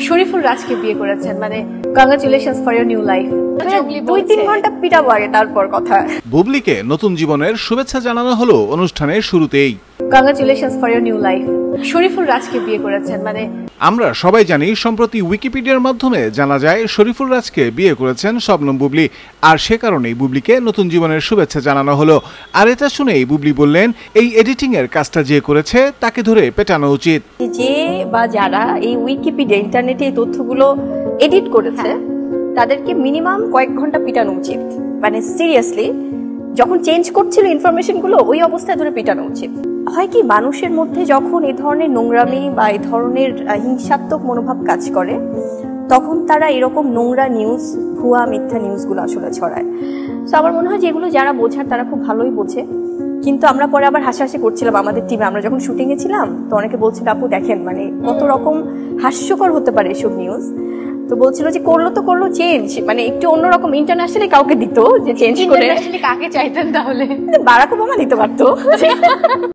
শরীফুল রাজকে বিয়ে করেছেন, মানে congratulations for your new life. 2-3 ঘন্টা পিটাবো আগে, তারপর কথা। বুবলিকে নতুন জীবনের শুভেচ্ছা জানানো হলো অনুষ্ঠানের শুরুতেই। Congratulations for your new life. Shariful রাজকে বিয়ে করেছেন, মানে আমরা সবাই জানি সম্প্রতি উইকিপিডিয়ার মাধ্যমে জানা যায় শরীফুল রাজকে বিয়ে করেছেন শবনম বুবলি, আর সে কারণেই বুবলিকে নতুন জীবনের শুভেচ্ছা জানানো হলো। আর এটা শুনেই বুবলি বললেন, এই এডিটিং এর কাজটা যে করেছে তাকে ধরে পেটানো উচিত। যে বা যারা এই উইকিপিডিয়া ইন্টারনেটে এই তথ্যগুলো এডিট করেছে তাদেরকে মিনিমাম কয়েক ঘন্টা পিটানো উচিত। মানে সিরিয়াসলি, যখন চেঞ্জ করছিল ইনফরমেশন গুলো ওই অবস্থায় ধরে পিটানো উচিত। হয় কি, মানুষের মধ্যে যখন এই ধরনের নোংরামি বা এই ধরনের হিংসাত্মক মনোভাব কাজ করে তখন তারা এরকম নোংরা নিউজ, ভুয়া মিথ্যা নিউজগুলো আসলে ছড়ায়। তো আমার মনে হয় যেগুলো যারা বোঝার তারা খুব ভালোই বোঝে। কিন্তু আমরা পরে আবার হাসাহাসি করছিলাম আমাদের টিমে, আমরা যখন শুটিং এ ছিলাম তো অনেকে বলছিল আপু দেখেন মানে কত রকম হাস্যকর হতে পারে এসব নিউজ। তো বলছিল যে করলো চেঞ্জ, মানে একটু অন্যরকম ইন্টারন্যাশনালি কাউকে দিত যে চেঞ্জ করে। কাকে চাইতেন তাহলে? বারাক ওবামা দিতে পারতো।